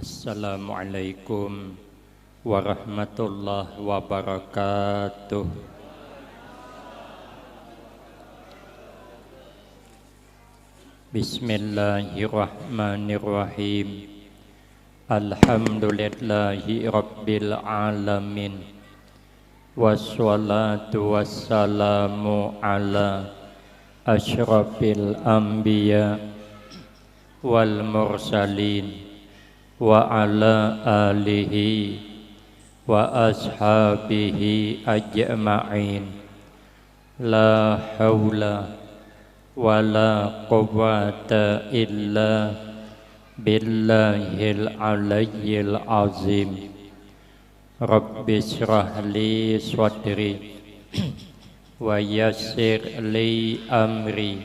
Assalamualaikum warahmatullahi wabarakatuh. Bismillahirrahmanirrahim. Alhamdulillahi rabbil alamin. Wassalatu wassalamu ala asyrafil anbiya wal mursalin wa ala alihi wa ashabihi ajma'in. La hawla wa la quwwata illa billahil aliyyil azim. Rabbi shrah li sadri wa yassir li amri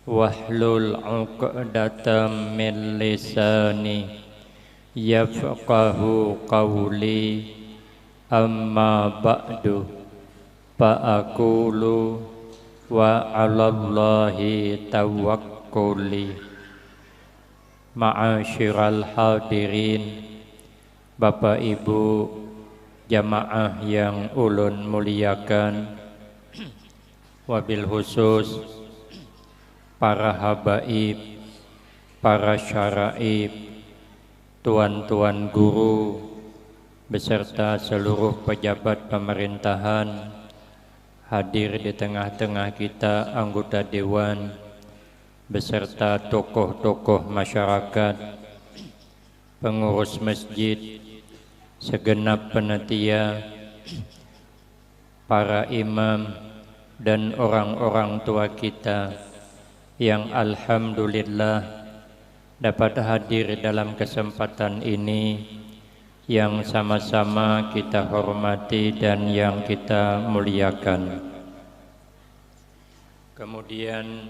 wahlul 'uqdatam min lisani yafqahu qawli. Amma ba'du, fa'aqulu wa 'alallahi tawakkuli. Ma'asyiral hadirin, Bapak Ibu jamaah yang ulun muliakan, wabil khusus para habaib, para syaraib, tuan-tuan guru, beserta seluruh pejabat pemerintahan, hadir di tengah-tengah kita anggota dewan, beserta tokoh-tokoh masyarakat, pengurus masjid, segenap panitia, para imam, dan orang-orang tua kita yang alhamdulillah dapat hadir dalam kesempatan ini yang sama-sama kita hormati dan yang kita muliakan. Kemudian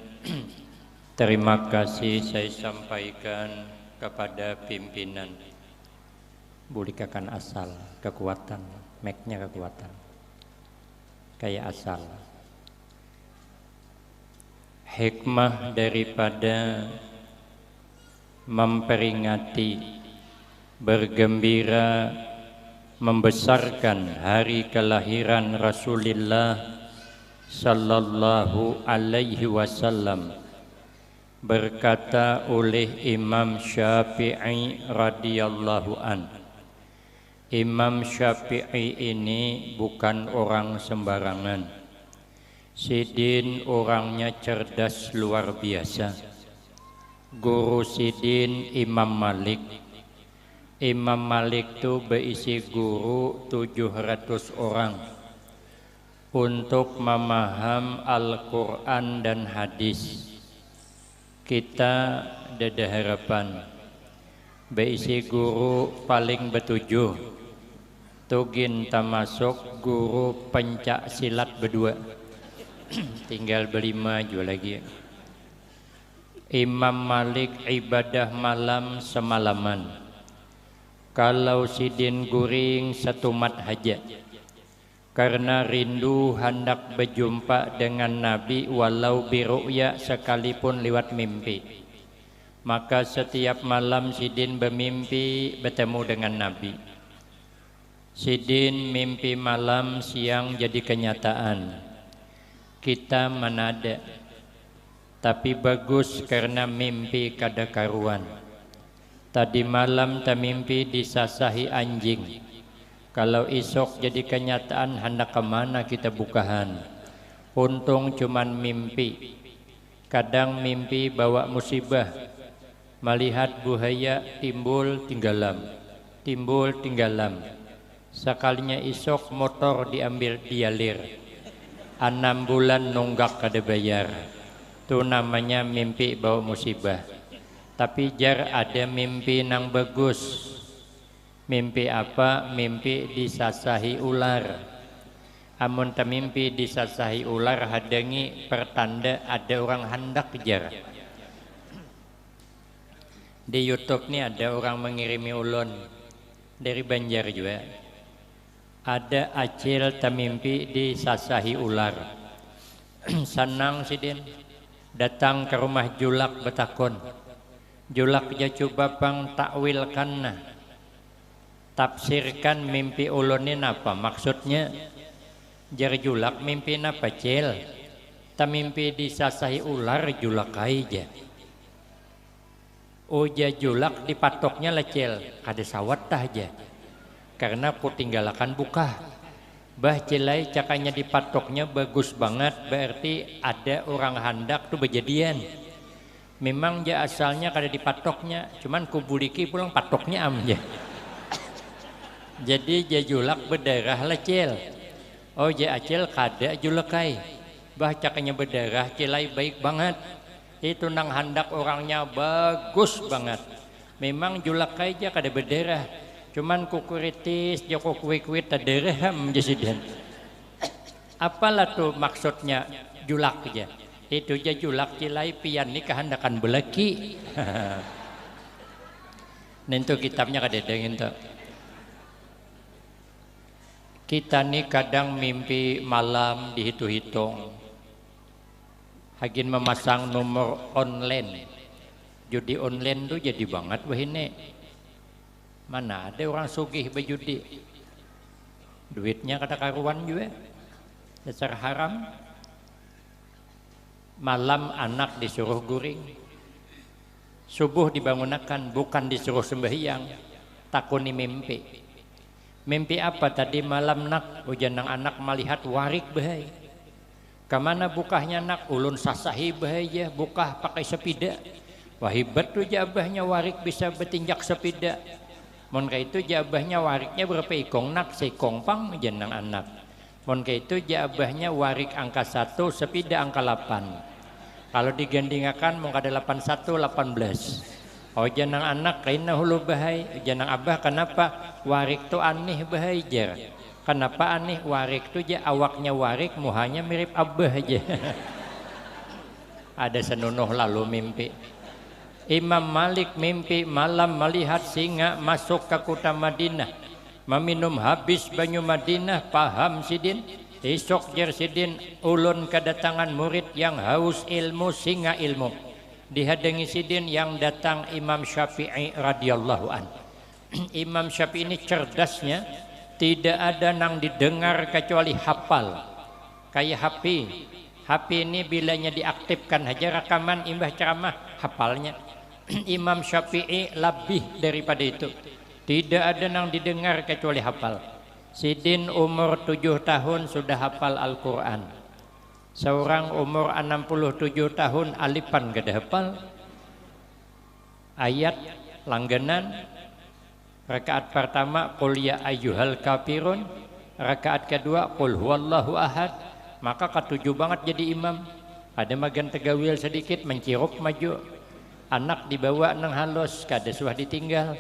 terima kasih saya sampaikan kepada pimpinan. Bulikakan asal kekuatan, mic-nya kekuatan kayak asal. Hikmah daripada memperingati, bergembira, membesarkan hari kelahiran Rasulullah sallallahu alaihi wasallam berkata oleh Imam Syafi'i radhiyallahu an. Imam Syafi'i ini bukan orang sembarangan. Sidin orangnya cerdas luar biasa. Guru Sidin Imam Malik. Imam Malik itu berisi guru 700 orang untuk memaham Al-Quran dan hadis. Kita ada harapan berisi guru paling betujuh. Tugin termasuk guru pencak silat berdua. Tinggal berlima juga lagi. Imam Malik ibadah malam semalaman. Kalau Sidin guring satu mat hajat, karena rindu hendak berjumpa dengan Nabi walau biru'ya sekalipun lewat mimpi. Maka setiap malam Sidin bermimpi bertemu dengan Nabi. Sidin mimpi malam, siang jadi kenyataan. Kita menada, tapi bagus karena mimpi kada karuan. Tadi malam tak mimpi disasahi anjing. Kalau esok jadi kenyataan hendak kemana kita bukahan. Untung cuman mimpi. Kadang mimpi bawa musibah. Melihat buaya timbul tinggalam. Timbul tinggalam. Sekalinya esok motor diambil dialir. 6 bulan nunggak kada bayar. Itu namanya mimpi bawa musibah. Tapi jar ada mimpi nang bagus. Mimpi apa? Mimpi disasahi ular. Amun ta mimpi disasahi ular hadangi pertanda ada orang hendak kejar. Di YouTube nih ada orang mengirimi ulun dari Banjar juga. Ada acil ta mimpi disasahi ular. Senang Sidin. Datang ke rumah julak betakon. Julak ja coba bang takwilkan nah. Tafsirkan mimpi ulunin apa maksudnya. Jar julak mimpi apa cel. Ta mimpi disasahi ular julak aja. Uja julak dipatoknya lecel kada sawat tah aja. Karena ku tinggalakan buka. Bah celai cakanya dipatoknya bagus banget berarti ada orang handak tuh berjadian. Memang ja asalnya kada dipatoknya, cuman ku buliki pulang patoknya amja. Jadi ja julak berdarah lecel. Oh ja acel kada julakai. Bah cakanya berdarah celai baik banget. Itu nang handak orangnya bagus banget. Memang julakai ja kada berdarah. Cuman kukuritis ja kukuit-kuit tadereham jasiden. Apalah tuh maksudnya julak aja. Itu ja julak cilai pian ni kehandakan belaki. Nentu kitabnya kada dengin tuh. Kita nih kadang mimpi malam dihitung-hitung. Hagin memasang nomor online. Judi online tuh jadi banget wahine. Mana ada orang sugih berjudi. Duitnya kada karuan juga. Dasar haram. Malam anak disuruh guring. Subuh dibangunakan bukan disuruh sembahyang. Takuni mimpi. Mimpi apa tadi malam nak hujan nang anak melihat warik bahaya. Kemana bukahnya nak ulun sasahi bahaya bukah pakai sepida. Wahibat tuh jabahnya warik bisa bertinjak sepida. Mon itu jabahnya wariknya berapa ikong nak sekong pang hujan nang anak. Mon itu jabahnya warik angka 1 sepida angka 8. Kalau digandingakan mau kada 81 18. Oh janang anak kaina hulu bahai, janang abah kenapa warik tu aneh bahai jar. Kenapa aneh warik tu ja awaknya warik muhanya mirip abah aja. Ada senunuh lalu mimpi. Imam Malik mimpi malam melihat singa masuk ke kota Madinah. Meminum habis banyu Madinah, paham sidin. Esok jar sidin ulun kedatangan murid yang haus ilmu singa ilmu. Dihadangi sidin yang datang Imam Syafi'i radhiyallahu an. Imam Syafi'i ini cerdasnya tidak ada nang didengar kecuali hafal. Kayak HP. HP ini bilanya diaktifkan aja rekaman imbah ceramah hafalnya. Imam Syafi'i lebih daripada itu. Tidak ada nang didengar kecuali hafal. Sidin umur 7 tahun sudah hafal Al-Quran. Seorang umur 67 tahun alipan kada hafal. Ayat langganan. Rakaat pertama qul ya ayyuhal kafirun. Rakaat kedua qul huwallahu ahad. Maka ketujuh banget jadi imam. Ada magan tegawil sedikit mencirup maju. Anak dibawa nang halus kada suah ditinggal.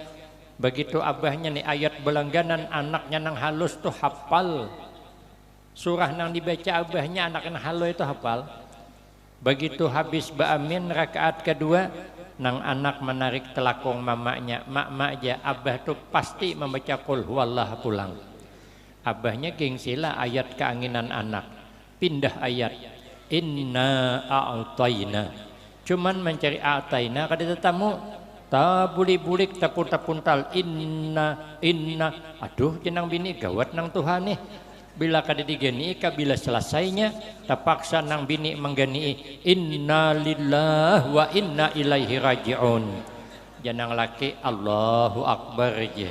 Begitu abahnya nih ayat belangganan anaknya nang halus tuh hafal. Surah nang dibaca abahnya anak nang halus itu hafal. Begitu habis ba'amin rakaat kedua nang anak menarik telakong mamaknya. Mak aja abah tuh pasti membaca qul huwallah pulang. Abahnya gengsila ayat keanginan anak. Pindah ayat. Inna a'tayna. Cuman mencari a'tayna kada tetamu. Ta bulik-bulik tapun-tapuntal inna. Aduh jenang bini gawat nang Tuhan nih. Bila kada digani bila selesainya terpaksa nang bini menggani inna lillah wa inna ilaihi raji'un. Jenang laki Allahu akbar aja.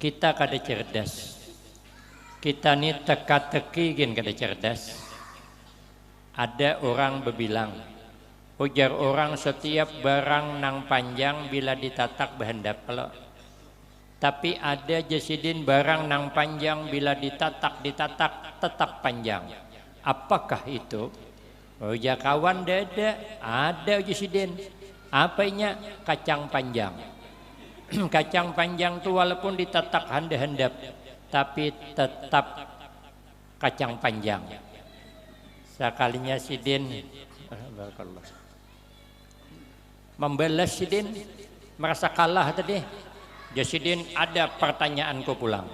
Kita kada cerdas. Kita ni teka-teki gen kada cerdas. Ada orang berbilang, ujar orang setiap barang nang panjang bila ditatak berhendap kalau. Tapi ada jasidin barang nang panjang bila ditatak tetap panjang. Apakah itu? Ujar kawan ada jasidin. Apanya? Kacang panjang. Kacang panjang tu walaupun ditatak handap-handap tapi tetap kacang panjang. Sekalinya sidin membalas sidin merasa kalah tadi. Jasidin ada pertanyaanku pulang.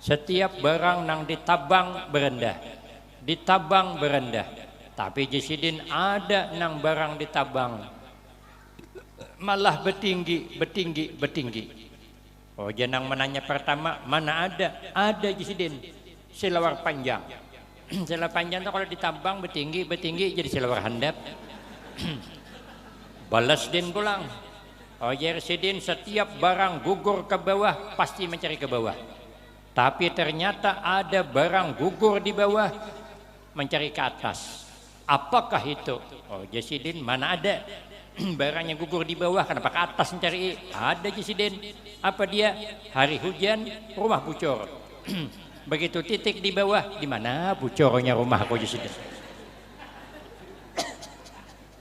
Setiap barang nang ditabang berendah, ditabang berendah. Tapi Jasidin ada nang barang ditabang, malah betinggi. Oh jenang menanya pertama, mana ada? Ada Jasidin, selawar panjang. Selawar panjang tuh kalau ditabang betinggi jadi selawar handap. Balas din pulang. Oh Jasidin setiap barang gugur ke bawah pasti mencari ke bawah. Tapi ternyata ada barang gugur di bawah mencari ke atas. Apakah itu? Oh Jasidin mana ada barangnya gugur di bawah, kenapa ke atas mencari? Ada Jasidin. Apa dia? Hari hujan rumah bocor. Begitu titik di bawah, di mana bocornya rumah aku Jasidin?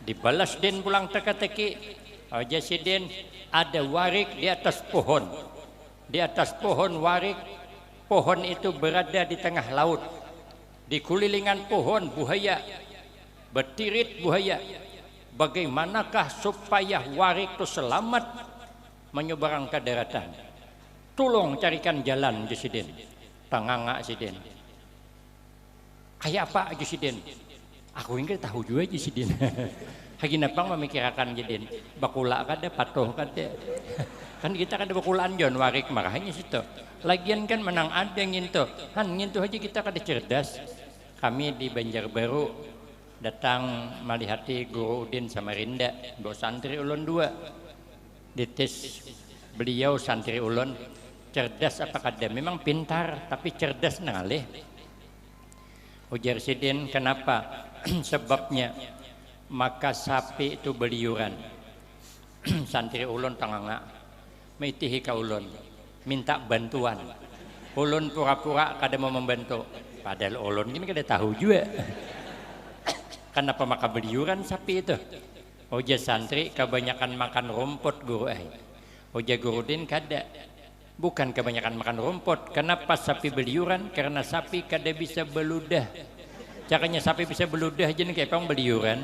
Dibalas din pulang teka-teki. Oh Jasidin ada warik di atas pohon. Di atas pohon warik. Pohon itu berada di tengah laut. Di kulilingan pohon buaya. Betirit buaya. Bagaimanakah supaya warik itu selamat menyeberang ke daratan? Tolong carikan jalan Jasidin. Tanganga Jasidin. Kayak apa Jasidin? Aku ingin tahu juga Jasidin. Hagi napang memikirkan Jasidin. Bakula kada patuh kada. Kan kita kada bakulaan jon warik makanya situ. Lagian kan menang ada nginto. Han nginto aja kita kada cerdas. Kami di Banjarbaru datang malihati Guru Udin Samarinda, bawa santri ulun 2. Dites beliau santri ulun cerdas apa kada? Memang pintar tapi cerdas ngalih. Ujar Sidin, kenapa? Sebabnya maka sapi itu beliuran. Santri ulun tanganga meitihi ka ulun minta bantuan. Ulun pura-pura kada mau membantu. Padahal ulun ini kada tahu juga. Kenapa maka beliuran sapi itu? Oja santri kebanyakan makan rumput guru Oja Guru Din kada. Bukan kebanyakan makan rumput. Kenapa sapi beliuran? Karena sapi kada bisa beludah. Caranya sapi bisa beludah jadi kayak pang beliuran.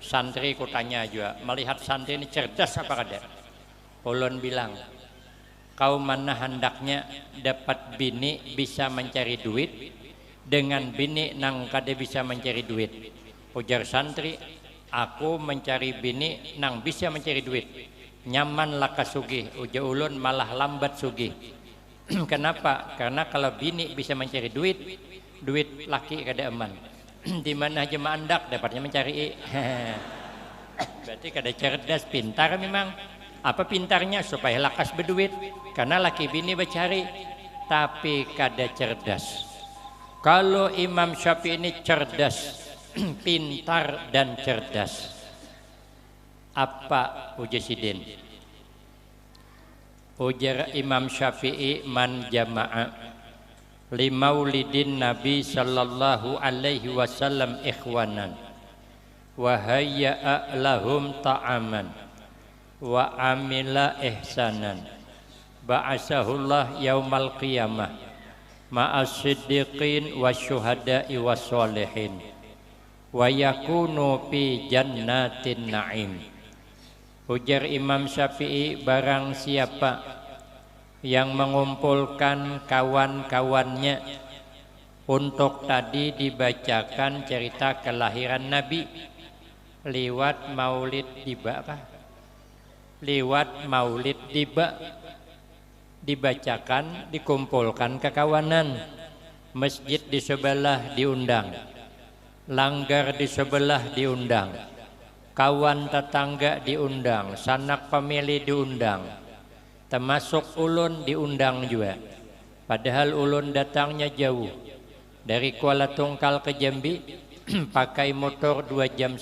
Santri ku tanya juga, melihat santri ini cerdas apa kada? Ulun bilang, kau mana hendaknya dapat bini bisa mencari duit dengan bini nang kada bisa mencari duit. Ujar santri, aku mencari bini nang bisa mencari duit. Nyaman laka sugih. Ujar ulun malah lambat sugih. Kenapa? Karena kalau bini bisa mencari duit, duit laki kada aman. Di mana aja mandak dapatnya mencari. Berarti kada cerdas, pintar memang. Apa pintarnya? Supaya lakas berduit. Karena laki bini bercari, tapi kada cerdas. Kalau Imam Syafi'i ini cerdas, pintar dan cerdas. Apa ujar Sidin? Ujar Imam Syafi'i, man jama'a limaulidin Nabi sallallahu alaihi wasallam ikhwanan wa hayya'a lahum ta'aman wa amila ihsanan ba'asahullah yaumal qiyamah ma'as siddiqin wasyuhada'i wassolihin wa yakunu fi jannatin na'im. Ujar Imam Syafi'i, barang siapa yang mengumpulkan kawan-kawannya untuk tadi dibacakan cerita kelahiran Nabi lewat maulid tiba apa? Lewat maulid tiba dibacakan, dikumpulkan kekawanan, masjid di sebelah diundang, langgar di sebelah diundang, kawan tetangga diundang, sanak famili diundang, termasuk ulun diundang juga. Padahal ulun datangnya jauh dari Kuala Tungkal ke Jambi pakai motor 2,5 jam.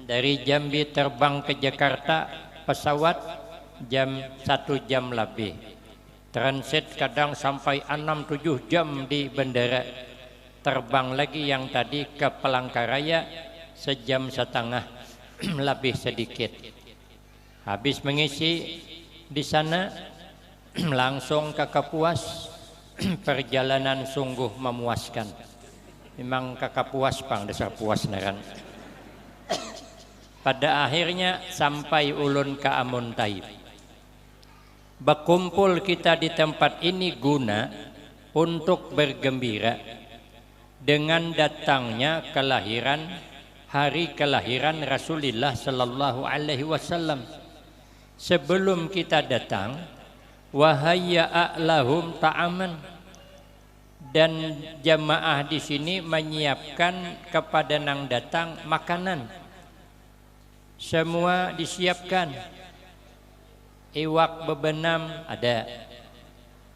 Dari Jambi terbang ke Jakarta pesawat 1 jam lebih. Transit kadang sampai 6-7 jam di bandara. Terbang lagi yang tadi ke Palangkaraya 1,5 jam lebih sedikit. Habis mengisi di sana langsung ke Kapuas. Perjalanan sungguh memuaskan. Memang Kapuas pang dasar puas naran. Pada akhirnya sampai ulun ke Amuntaib. Berkumpul kita di tempat ini guna untuk bergembira dengan datangnya hari kelahiran Rasulullah sallallahu alaihi wasallam. Sebelum kita datang, wahayya lahum ta'aman, dan jamaah di sini menyiapkan kepada nang datang makanan. Semua disiapkan. Iwak bebenam ada,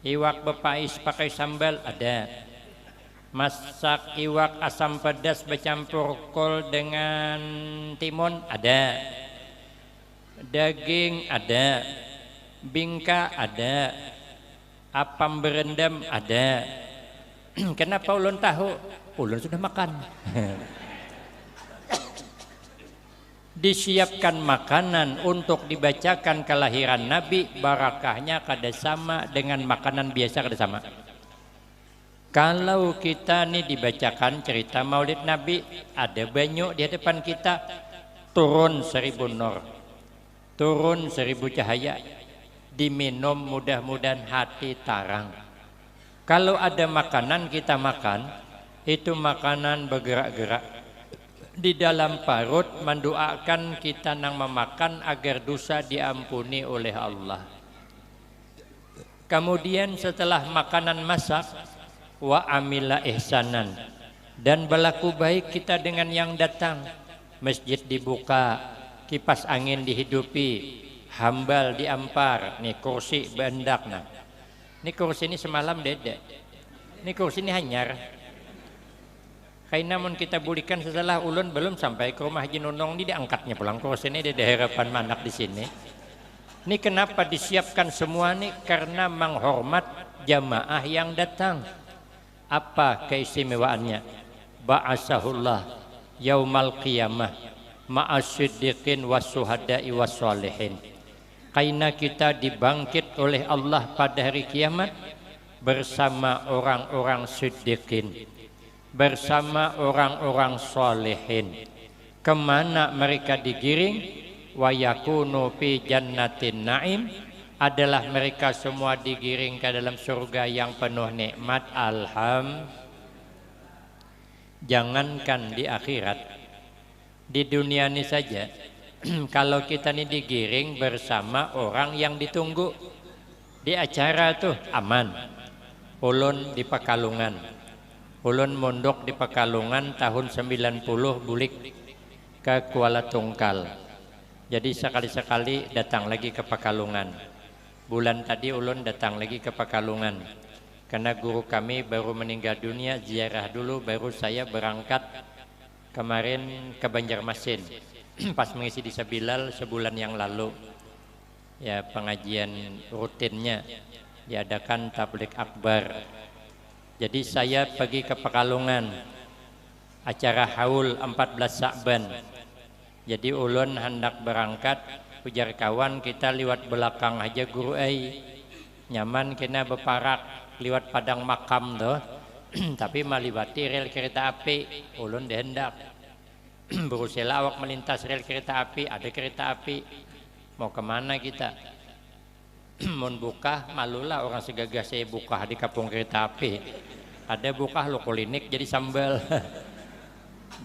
iwak bepais pakai sambal ada, masak iwak asam pedas bercampur kol dengan timun ada, daging ada, bingka ada, apam berendam ada. Kenapa ulun tahu? Ulun sudah makan. Disiapkan makanan untuk dibacakan kelahiran Nabi, barakahnya kada sama dengan makanan biasa kada sama. Kalau kita nih dibacakan cerita Maulid Nabi, ada banyu di hadapan kita, turun 1000 nur, turun 1000 cahaya, diminum mudah-mudahan hati tarang. Kalau ada makanan kita makan, itu makanan bergerak-gerak. Di dalam parut mendoakan kita nang memakan agar dosa diampuni oleh Allah. Kemudian setelah makanan masak, wa amila ihsanan, dan berlaku baik kita dengan yang datang. Masjid dibuka, kipas angin dihidupi, hambal diampar, nih kursi bendak nah. Ini kursi ini semalam dede. Ini kursi ini hanyar. Kayak namun kita bulikan setelah ulun belum sampai ke rumah Haji Nunung ini diangkatnya pulang kursi ini di harapan manak di sini. Ini kenapa disiapkan semua nih? Karena menghormat jamaah yang datang. Apa keistimewaannya? Ba'asahullah yaumal qiyamah ma'asyiddiqin wassuhada'i wassalihin. Karena kita dibangkit oleh Allah pada hari kiamat bersama orang-orang siddiqin, bersama orang-orang solehin. Kemana mereka digiring? Wa yakunu fi jannatin na'im, adalah mereka semua digiring ke dalam surga yang penuh nikmat. Jangankan di akhirat, di dunia ini saja kalau kita ini digiring bersama orang yang ditunggu di acara tuh aman. Ulun di Pekalongan, ulun mondok di Pekalongan tahun 90 bulik ke Kuala Tungkal. Jadi sekali-sekali datang lagi ke Pekalongan. Bulan tadi ulun datang lagi ke Pekalongan karena guru kami baru meninggal dunia, ziarah dulu baru saya berangkat kemarin ke Banjarmasin pas mengisi di Sabilal sebulan yang lalu. Ya, pengajian rutinnya diadakan tabligh akbar. Jadi saya pergi ke Pekalongan, acara haul 14 Sa'ban. Jadi ulun hendak berangkat, ujar kawan kita liwat belakang aja guru nyaman kena beparak liwat padang makam tuh. Tapi meliwati rel kereta api, ulun dihendak berusaha awak melintas rel kereta api, ada kereta api, mau kemana kita? Mau buka, malulah orang segagas saya buka di kampung kereta api. Ada buka lo klinik jadi sambal.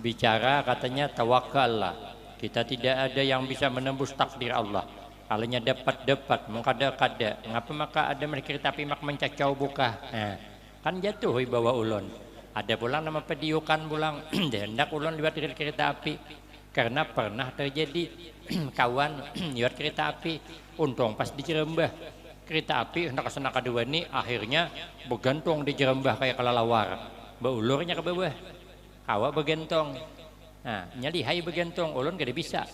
Bicara katanya tawakal lah. Kita tidak ada yang bisa menembus takdir Allah. Kalanya dapat mengkada-kada. Ngapa maka ada kereta api mak mencacau buka. Nah, kan jatuh bawa ulun. Ada pulang nama pediukan pulang. Hendak ulun lewat kereta api. Karena pernah terjadi kawan lewat kereta api. Untung pas di Jerembah. Kereta api hendak kesana kedua ini akhirnya bergantung di Jerembah kayak kelelawar. Beulurnya ke bawah. Awak bergantung. Nah, nyalihai bergantung. Ulun gak bisa.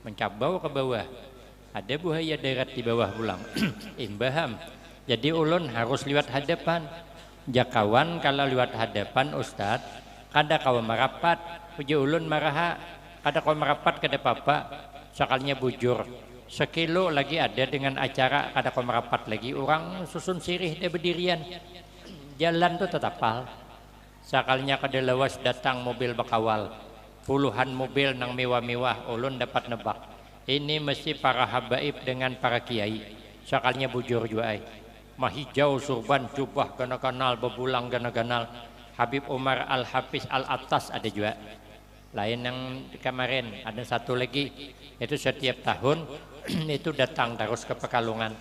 Mencabau ke bawah. Ada buaya darat di bawah pulang. Imbaham. Jadi ulun harus lewat hadapan. Jakawan kalau lewat hadapan Ustad, kada kawan merapat, uji ulun maraha, kada kawan merapat kada papa, sakalnya bujur. Sekilo lagi ada dengan acara kada kawan merapat lagi, orang susun sirih dia berdirian. Jalan tuh tetapal. Sakalnya kada lawas datang mobil bakawal. Puluhan mobil nang mewah-mewah, ulun dapat nebak. Ini mesti para habaib dengan para kiai. Sakalnya bujur juga mahijau surban jubah ganal-ganal bebulang ganal-ganal Habib Umar Al-Hafiz Al-Attas ada juga. Lain yang kemarin, ada satu lagi. Itu setiap tahun itu datang terus ke Pekalongan.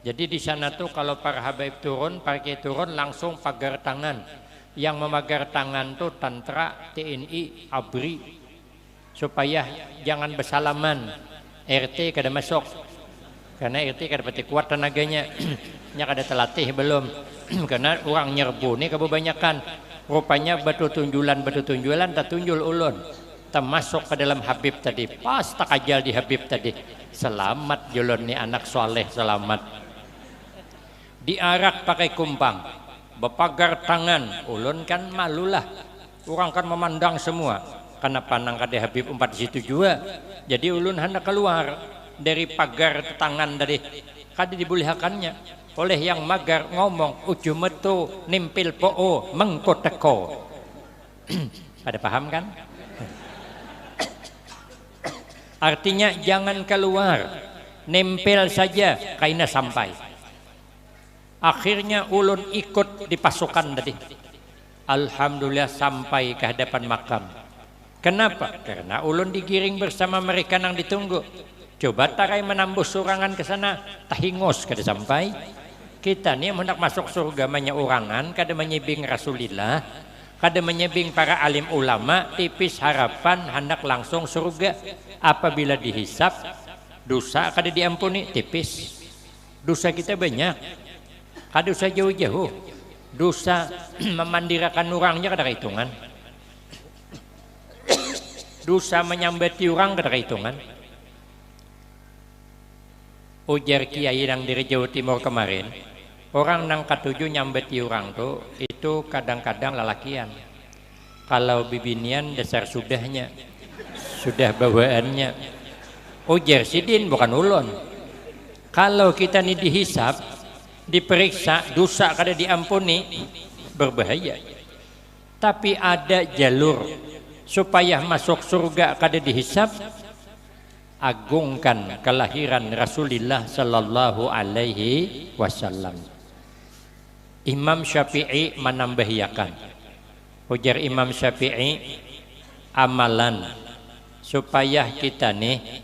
Jadi di sana tuh kalau para habaib turun, para kiai turun langsung pagar tangan. Yang memagar tangan tuh tentara, TNI, ABRI, supaya jangan bersalaman. RT kada masuk, karena RT kada pati kuat tenaganya. Nya kada terlatih belum. Karena orang nyerbu nih kebanyakan. Rupanya batu tunjulan tak tunjul ulun. Termasuk ke dalam Habib tadi. Pas tak ajal di Habib tadi. Selamat julun nih anak soleh selamat. Diarak pakai kumpang, bepagar tangan. Ulun kan malulah. Orang kan memandang semua. Karena panang kada Habib umpat di situ juga. Jadi ulun hendak keluar dari pagar tangan tadi. Kada dibolehkannya. Oleh yang magar ngomong ujung metu nimpil po'o mengkoteko. Pada paham kan? Artinya jangan keluar, nempel saja kaina sampai. Akhirnya ulun ikut di pasukan tadi. Alhamdulillah sampai ke hadapan makam. Kenapa? Karena ulun digiring bersama mereka yang ditunggu. Coba tarai menambah surangan ke sana, tahingos kada sampai. Kita nih hendak masuk surga banyak orangan, kada menyebing Rasulillah, kada menyebing para alim ulama, tipis harapan hendak langsung surga. Apabila dihisap, dosa kada diampuni, tipis. Dosa kita banyak, kada dosa jauh-jauh. Dosa memandirakan orangnya kada hitungan. Dosa menyambati orang kada hitungan. Ujar kiai yang dari Jawa Timur kemarin, orang nang katujuh nyambeti orang tuh itu kadang-kadang lalakian. Kalau bibinian dasar sudahnya, sudah bawaannya. Ujar sidin bukan ulun. Kalau kita nih dihisap, diperiksa, dosa kada diampuni, berbahaya. Tapi ada jalur supaya masuk surga kada dihisap. Agungkan kelahiran Rasulullah sallallahu alaihi wasallam. Imam Syafi'i menambahiakan. Ujar Imam Syafi'i, amalan supaya kita nih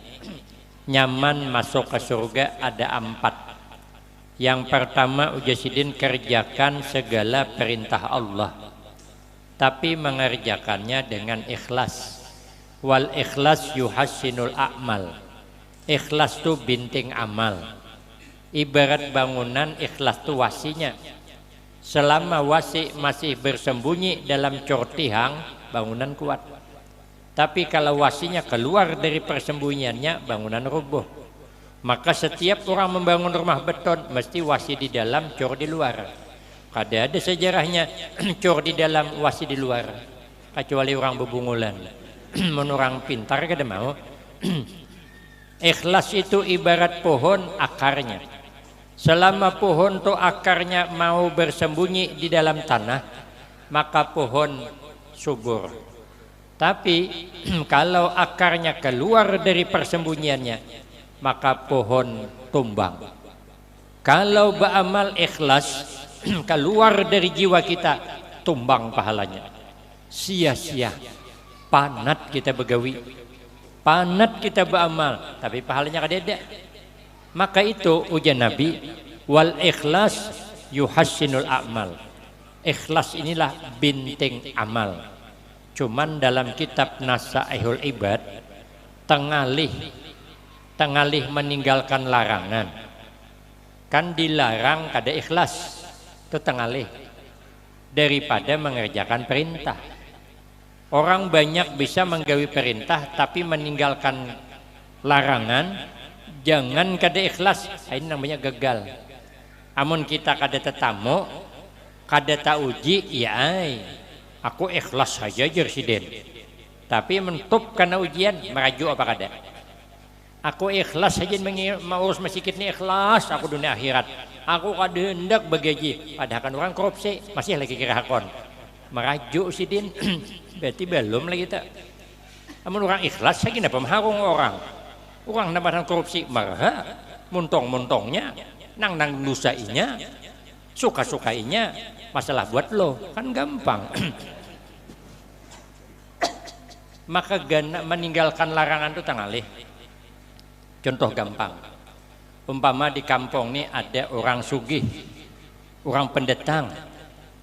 nyaman masuk ke surga ada 4. Yang pertama ujar sidin, kerjakan segala perintah Allah, tapi mengerjakannya dengan ikhlas. Wal ikhlas yuhassinul a'mal. Ikhlas tu binting amal. Ibarat bangunan, ikhlas tu wasinya. Selama wasi masih bersembunyi dalam cortihang, bangunan kuat. Tapi kalau wasinya keluar dari persembunyiannya, bangunan rubuh. Maka setiap orang membangun rumah beton mesti wasi di dalam, cor di luar. Kada ada sejarahnya cor di dalam, wasi di luar. Kecuali orang bebungulan. Menurang pintar kada mau. Ikhlas itu ibarat pohon akarnya. Selama pohon tu akarnya mau bersembunyi di dalam tanah, maka pohon subur. Tapi kalau akarnya keluar dari persembunyiannya, maka pohon tumbang. Kalau beramal ikhlas keluar dari jiwa kita, tumbang pahalanya. Sia-sia. Panat kita begawi, panat kita beramal, tapi pahalanya kada ada. Maka itu ujar Nabi, wal ikhlas yuhassinul a'mal. Ikhlas inilah binting amal. Cuman dalam kitab Nasaihul Ibad tengalih meninggalkan larangan. Kan dilarang kada ikhlas, itu tengalih daripada mengerjakan perintah. Orang banyak bisa menggawi perintah tapi meninggalkan larangan, jangan kada ikhlas, ini namanya gagal. Amun kita kada tetamu, kada tauji, ya aku ikhlas saja jersiden. Tapi mentup karena ujian, meraju apa kada? Aku ikhlas saja mengurus masjid ini ikhlas, aku dunia akhirat. Aku kada hendak begaji, padahal kan orang korupsi, masih lagi kira hakon. Merajuk sidin. Berarti belum lagi tak. Amun orang ikhlas saya kenapa mengharung orang. Orang nampak korupsi marah, muntong-muntongnya, nang dosainya, suka-sukainya, masalah buat lo, kan gampang. Maka meninggalkan larangan itu tangalih. Contoh gampang, umpama di kampung ini ada orang sugih, orang pendetang,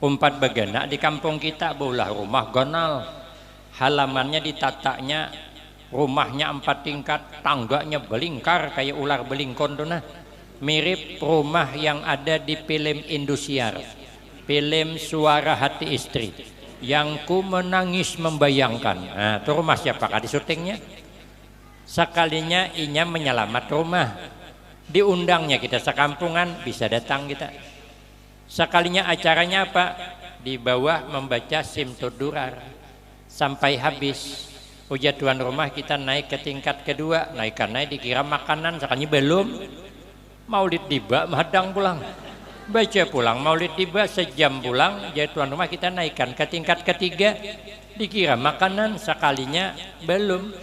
umpat begana di kampung kita bolah rumah gonal, halamannya ditatanya, rumahnya 4 tingkat, tangganya belingkar kayak ular belingkon tuh nah. Mirip rumah yang ada di film Indosiar, film Suara Hati Istri, yang ku menangis membayangkan. Nah, itu rumah siapakah di syutingnya? Sekalinya inya menyelamat rumah, diundangnya kita sekampungan, bisa datang kita. Sekalinya acaranya apa? Di bawah membaca Simtudurar sampai habis. Ujar tuan rumah, kita naik ke tingkat kedua, naik dikira makanan, sekalinya belum. Maulid tiba, hadang pulang, baca pulang, maulid tiba sejam pulang, jadi tuan rumah kita naikkan ke tingkat ketiga, dikira makanan, sekalinya belum.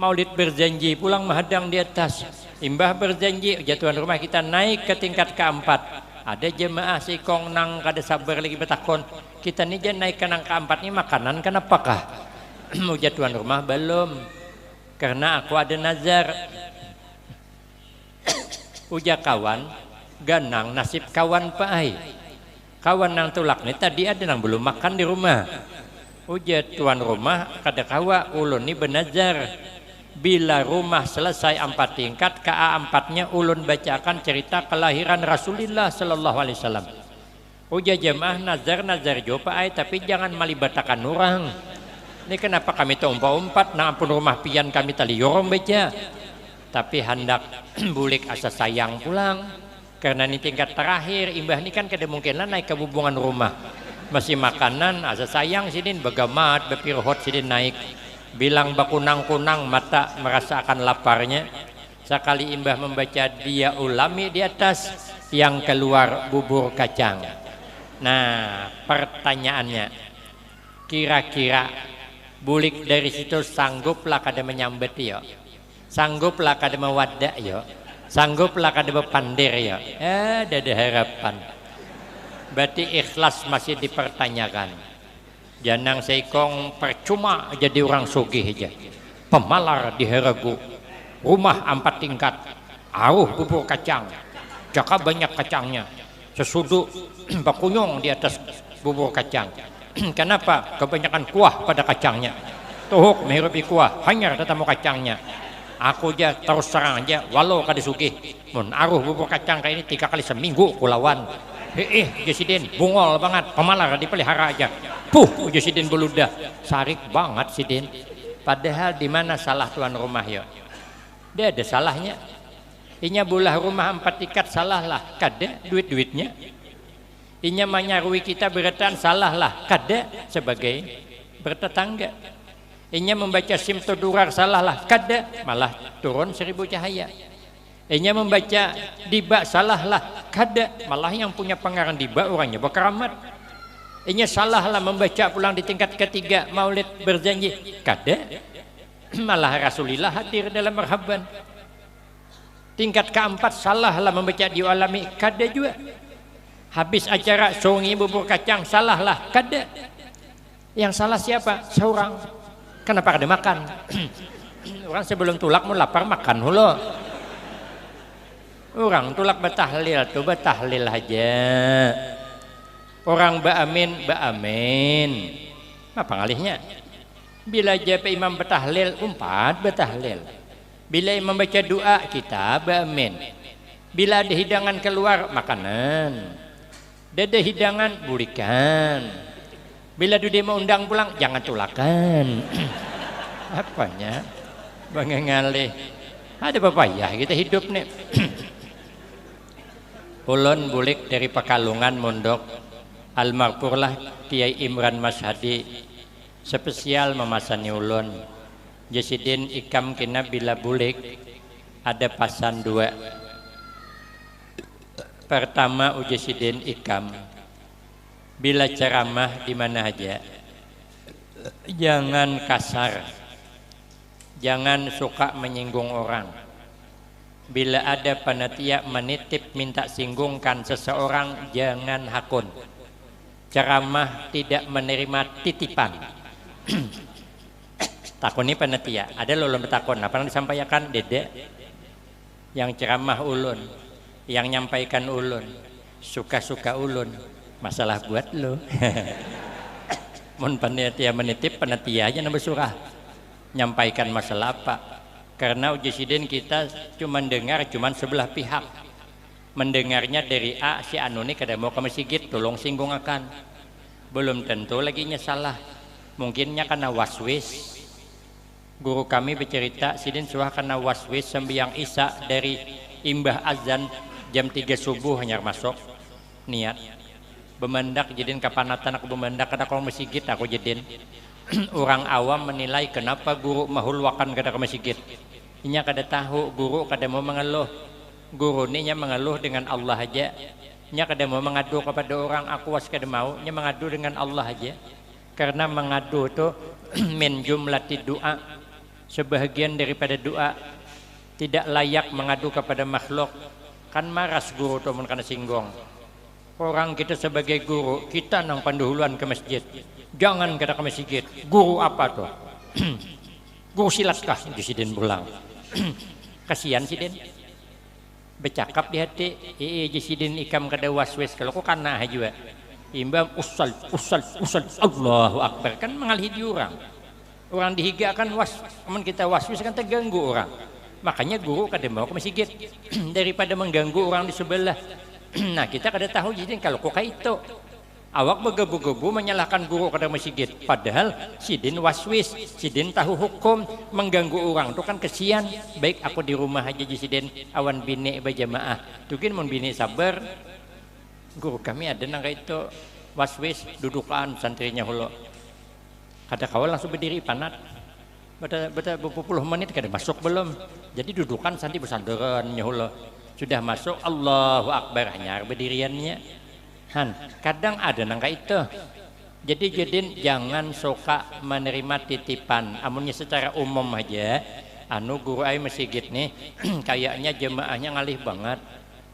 Maulid berjanji pulang menghadang di atas, imbah berjanji, jadi tuan rumah kita naik ke tingkat keempat. Ada jemaah sikong nang kada sabar lagi betakon, kita nih jangan naik ke nang keempat ini makanan kenapakah? Ujar tuan rumah belum, karena aku ada nazar. Ujar kawan, ganang nasib kawan paai. Kawan nang tulak nih tadi ada nang belum makan di rumah. Ujar tuan rumah, kada kawa ulun ni benazar. Bila rumah selesai 4 tingkat, KA4-nya ulun bacakan cerita kelahiran Rasulullah sallallahu alaihi wasallam. Ujar jemaah nazar jo paai, tapi jangan malibatakan orang. Ini kenapa kami tuh umpat nang ampun rumah pian kami tali yorong baca. Tapi hendak bulik asa sayang pulang, karena ini tingkat terakhir, imbah ini kan kedemungkinan naik ke hubungan rumah, masih makanan asa sayang sidin bagamat bepirhot sidin naik, bilang bakunang-kunang mata merasakan laparnya. Sekali imbah membaca dia ulami di atas, yang keluar bubur kacang. Nah pertanyaannya, kira-kira bulik dari situ sangguplah kada menyambet ya? Sangguplah kada mewadak ya, sangguplah kada bepandir ya. Ada harapan. Berarti ikhlas masih dipertanyakan. Janang seikong percuma jadi orang sugih aja, pemalar di Heragu, rumah 4 tingkat, bubur kacang, jaka banyak kacangnya, sesuduk bakunyong di atas bubur kacang. Kenapa? Kebanyakan kuah pada kacangnya. Tuhuk menghirupi kuah, hanyar tetamu kacangnya. Aku aja terus serang aja, walau kada sugih, mun aruh bubur kacang kayak ini 3 kali seminggu kulawan. Jasidin bungol banget, pemalar dipelihara aja. Jasidin beludah, sarik banget sidin. Padahal di mana salah tuan rumah ya? Dia ada salahnya. Inya bulah rumah 4 tingkat salah lah, kada duit-duitnya. Inya menyarui kita beratan salah lah, kada sebagai bertetangga. Inya membaca Simtudurar salah lah, kada malah turun 1000 cahaya. Inya membaca diba salah lah, kada malah yang punya pengarang diba orangnya berkeramat. Inya salah lah membaca pulang di tingkat ketiga maulid berjanji, kada malah Rasulullah hadir dalam marhaban. Tingkat keempat salah lah membaca dialami, kada juga. Habis acara songi bubur kacang salah lah, kada. Yang salah siapa? Seorang. Kenapa kada makan? Orang sebelum tulak mau lapar makan hulu. Orang tulak batahlil tuh batahlil aja. Orang ba'amin apa ngalihnya? Bila japa imam batahlil umpat batahlil. Bila imam baca doa kita ba'amin. Bila ada hidangan keluar makanan. Ada hidangan bulikan. Bila dia mau undang pulang jangan tulakan. Apanya? Bangengalih. Ada papaya kita hidup nih. Ulun bulik dari Pekalongan mondok almarhumlah Kiai Imran Mashadi spesial memasani ulun. Jasidin ikam kena bila bulik ada pasan 2. Pertama ujasidin ikam bila ceramah di mana aja jangan kasar, jangan suka menyinggung orang. Bila ada panitia menitip minta singgungkan seseorang jangan hakun. ceramah tidak menerima titipan. Takun ini panitia, ada lolong takun, apa yang disampaikan dede, yang ceramah ulun, yang nyampaikan ulun, suka-suka ulun, masalah buat lo. Mun panitia menitip, panitia aja nambah surah, nyampaikan masalah apa? Karena uji sidin kita cuma dengar, cuma sebelah pihak. Mendengarnya dari A, si anu ini kada mau ke masjid, tolong singgung akan. Belum tentu lagi salah. Mungkinnya karena waswis. Guru kami bercerita, sidin suah karena waswis sembiang isya dari imbah azan jam 3 subuh hanya masuk niat. Bemendak jadin kapanatan aku bemendak kada kalau masjid aku jadin. Orang awam menilai kenapa guru mahulwakan kada ke masjid. Inya kada tahu guru kada mau mengeluh. Guru ini mengeluh dengan Allah aja. Nya kada mau mengadu kepada orang, aku was kada mau. Nya mengadu dengan Allah aja. Karena mengadu itu min jumlati doa, sebahagian daripada doa. Tidak layak mengadu kepada makhluk. Kan maras guru itu karena singgung. Orang kita sebagai guru, kita nang pandahuluan ke masjid. Jangan kada ke masjid. Guru apa tuh? Guru silat kah? Sidin pulang. Kasihan sidin. Bercakap di hati, sidin ikam kada waswis kalau kok kana juga. Imbam usal Allahu Akbar kan mengalih orang. Orang dihiga kan amun kita waswis kan terganggu orang. Makanya guru kada mau ke masjid daripada mengganggu orang di sebelah. Nah kita kada tahu jadi kalau kok kayak itu awak begebu-gebu menyalahkan guru kada masjid, padahal sidin waswis, sidin tahu hukum, mengganggu orang itu kan kesian. Baik aku di rumah aja sidin awan bini berjamaah tukin mun bini sabar. Guru kami ada nang itu waswis dudukan santrinya hulu kada kawal langsung berdiri panat beta berpuluh menit kada masuk belum, jadi dudukan santri besandaran hulu sudah masuk Allahu Akbar hanya berdiriannya. Han, kadang ada nangka itu. Jadi jadin jangan suka menerima titipan. Amunnya secara umum aja, anu guru ai masjid nih, kayaknya jemaahnya ngalih banget.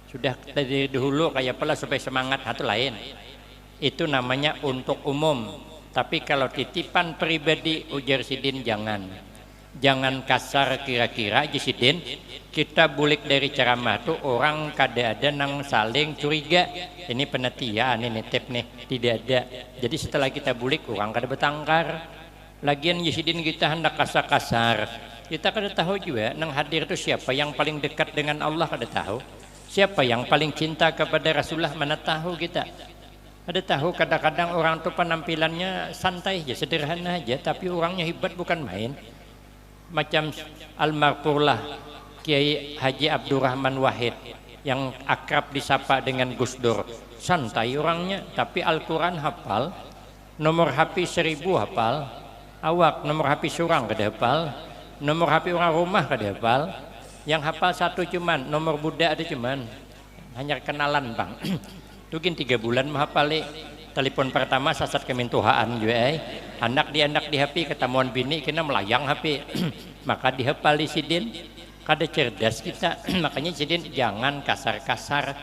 Sudah dari dahulu kayak pula supaya semangat hatu lain. Itu namanya untuk umum. Tapi kalau titipan pribadi ujar sidin jangan. Jangan kasar kira-kira aja sidin. Kita bulik dari ceramah tuh orang kada ada nang saling curiga. Ini penelitian, ini nitip nih, tidak ada. Jadi setelah kita bulik orang kada bertangkar. Lagian Yesidin kita hendak kasar-kasar. Kita kada tahu juga nang hadir itu siapa yang paling dekat dengan Allah kada tahu. Siapa yang paling cinta kepada Rasulullah mana tahu kita. Ada tahu kadang-kadang orang tuh penampilannya santai aja, sederhana aja, tapi orangnya hebat bukan main. Macam almarhumlah Kiai Haji Abdurrahman Wahid yang akrab disapa dengan Gus Dur, santai orangnya tapi Al-Quran hafal, nomor HP 1000 hafal, awak nomor HP surang kada hafal, nomor HP orang rumah kada hafal, yang hafal satu cuman nomor budak ada cuman hanya kenalan bang. Tukin 3 bulan menghafali. Telepon pertama sasat kemintuhaan juga anak di HP ketemuan bini kena melayang HP. Maka dihafal di sidin. Kada cerdas kita. Makanya sidin jangan kasar-kasar.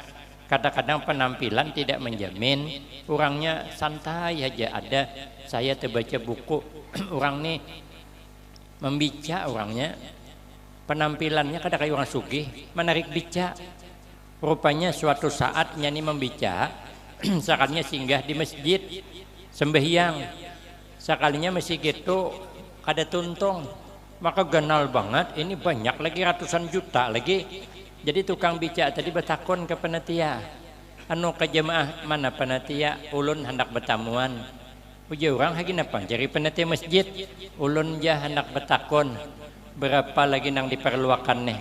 Kadang-kadang penampilan tidak menjamin. Orangnya santai aja. Ada saya terbaca buku orang nih membica orangnya. Penampilannya kadang kayak orang sugih, menarik bica. Rupanya suatu saat nyanyi membica. Sekalinya singgah di masjid sembahyang, sekalinya masjid itu kada tuntung, maka ganal banget. Ini banyak lagi ratusan juta lagi. Jadi tukang bica tadi bertakon ke panitia, anu ke jemaah mana panitia ulun hendak bertamuan. Uji orang lagi napa cari panitia masjid, ulun jah hendak bertakon berapa lagi nang diperluakan nih,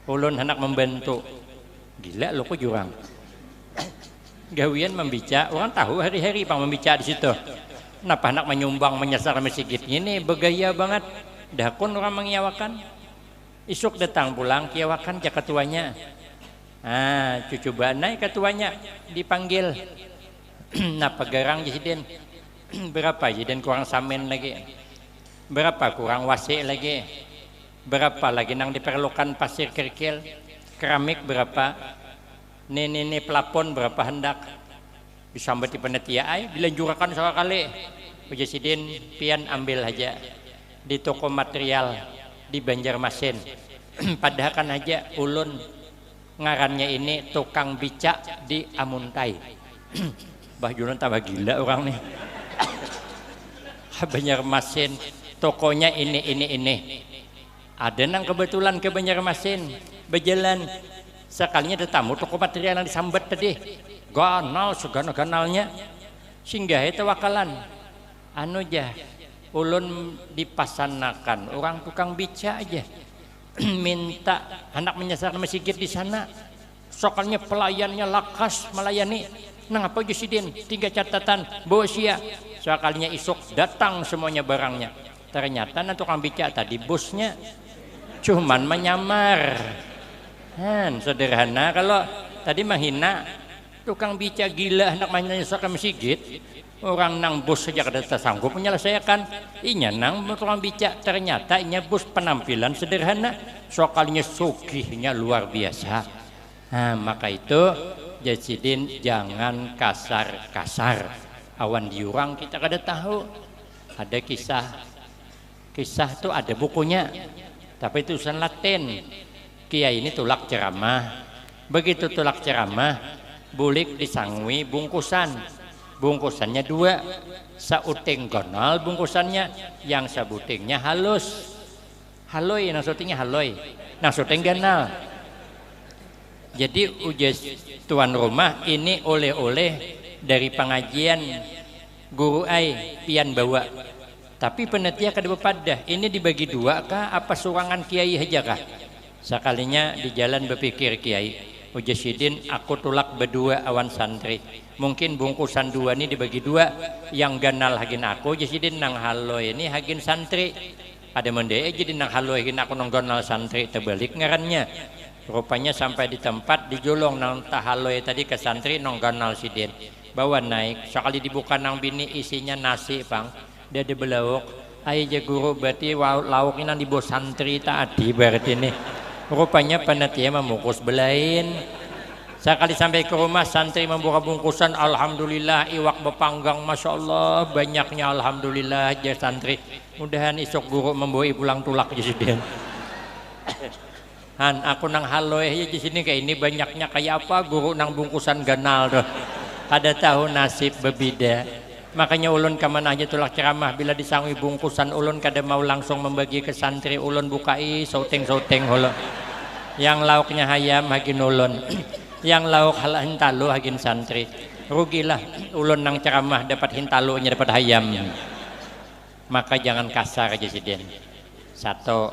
ulun hendak membantu. Gila lo kok jurang gawian membica, orang tahu hari-hari pang membica di situ. Kenapa anak menyumbang menyasar masjid ini bergaya banget. Dakun orang mengiyawakan. Isuk datang pulang kiyawakan ke ketuanya. Cucu banai ketuanya dipanggil. Napa garang Yesidin? Berapa Yesidin kurang samen lagi? Berapa kurang wasi lagi? Berapa lagi nang diperlukan pasir kerikil? Keramik berapa? Ini pelapon berapa hendak? disambati panitia ay dilanjurakan sekali Uja Sidin pian ambil aja di toko material di Banjarmasin. Padahal kan aja ulun ngarannya ini tukang bica di Amuntai. Bah Junan tambah gila orang nih. Banjarmasin tokonya ini. Ada nang kebetulan ke Banjarmasin berjalan sekalinya ada tamu toko material yang disambat tadi. Ganal segana-ganalnya singgah itu wakalan anu jah ulun dipasanakan orang tukang bica aja minta anak menyasar masjid di sana sokalnya pelayannya lakas melayani nang apa Jusidin 3 catatan bosia sokalnya isuk datang semuanya barangnya ternyata nah tukang bica tadi bosnya cuman menyamar sederhana kalau tadi menghina tukang bica gila hendak menyelesaikan masjid orang nang bos saja kada sanggup menyelesaikan inya nang tukang bica ternyata inya bos penampilan sederhana sokalnya sugihnya luar biasa. Maka itu Jasidin jangan kasar-kasar awan diurang kita kada tahu ada kisah tuh ada bukunya tapi itu tulisan Latin kiai ini tulak ceramah begitu tulak ceramah bulik disangwi bungkusannya 2 sauting gonal bungkusannya yang sabutingnya halus haloi nang sutingnya haloi nang suting ganal jadi ujas tuan rumah ini oleh-oleh dari pengajian guru ai pian bawa tapi penetia kada bepadah ini dibagi 2 kah apa surangan kiai aja kah sekalinya di jalan berpikir kiai Uja Sidin aku tulak berdua awan santri mungkin bungkusan 2 ini dibagi 2 yang ganal hagin aku Uja Sidin nang haloi ini hagin santri ada mendee jadi nang haloi hagin aku nang ganal santri terbalik ngarannya rupanya sampai di tempat dijolong nang tahaloi tadi ke santri nang ganal Sidin bawa naik sekali dibuka nang bini isinya nasi bang dia dibelauk aja guru berarti lauknya nang di bos santri tadi berarti nih rupanya panitia memukus belain sekali sampai ke rumah santri membuka bungkusan alhamdulillah iwak bepanggang masya Allah banyaknya alhamdulillah aja santri mudahan isok guru membawa pulang tulak di sini aku nang haloi ya di sini kayak ini banyaknya kayak apa guru nang bungkusan ganal tuh ada tahu nasib berbeda makanya ulun kemana aja tulak ceramah bila disangui bungkusan ulun kada mau langsung membagi ke santri ulun bukai sauting holo yang lauknya hayam hagin ulun yang lauk hal hintalu hagin santri rugilah ulun nang ceramah dapat hintalunya dapat hayam maka jangan kasar aja Sidin satu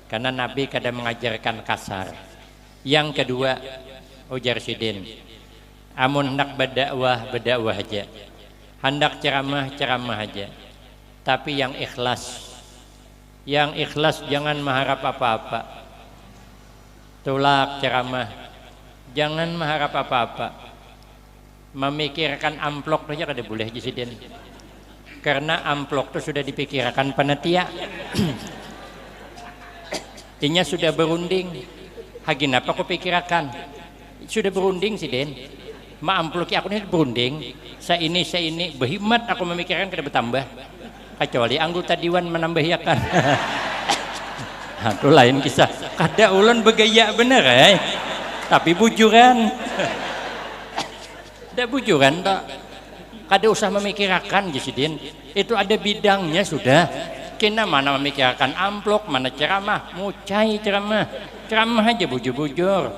karena Nabi kada mengajarkan kasar yang kedua ujar Sidin amun hendak berdakwah aja hendak ceramah aja tapi yang ikhlas jangan mengharap apa-apa tulak ceramah jangan mengharap apa-apa memikirkan amplok saja kada boleh Jasidin karena amplok itu sudah dipikirkan panitia inya sudah berunding hagin apa aku pikirkan sudah berunding Sidin ma amploki aku ini berunding saya ini berhikmat aku memikirkan kada bertambah kecuali anggota dewan menambahiakan itu lain kisah kada ulun bergaya bener tapi bujuran ada bujuran tak kada usah memikirkan Jasidin itu ada bidangnya sudah kena mana memikirkan amplok mana ceramah mucai ceramah aja bujur-bujur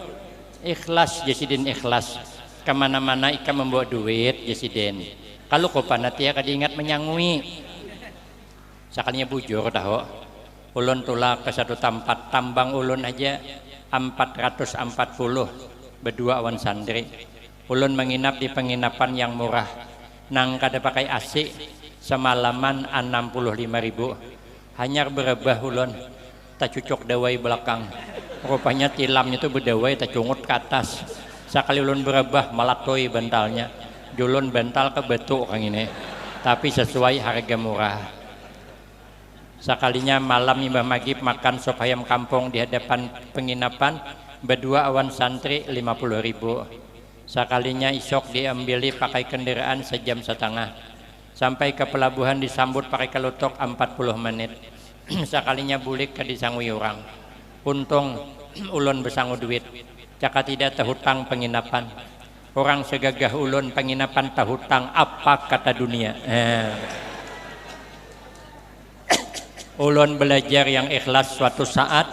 ikhlas Jasidin ikhlas kemana-mana ikan membawa duit Jasidin kalau kau panitia kada ingat menyangui sekalinya bujur tahu ulun tulak ke satu tempat tambang ulun aja 440 berdua awan santri ulun menginap di penginapan yang murah nang kada pakai AC semalaman 65.000 hanya berebah ulun tak cucuk dawai belakang rupanya tilamnya itu berdawai tak cungut ke atas sekali ulun berebah malatoi bentalnya julun bental ke betuk orang ini tapi sesuai harga murah sekalinya malam Mbah Magib makan sop ayam kampung di hadapan penginapan berdua awan santri 50.000 Sekalinya isok diambili pakai kendaraan sejam setengah. Sampai ke pelabuhan disambut pakai kelutok 40 menit. Sekalinya bulik ke disangui orang. Untung ulun besangu duit. Caka tidak terhutang penginapan. Orang segagah ulun penginapan terhutang apa kata dunia. Ulun belajar yang ikhlas suatu saat.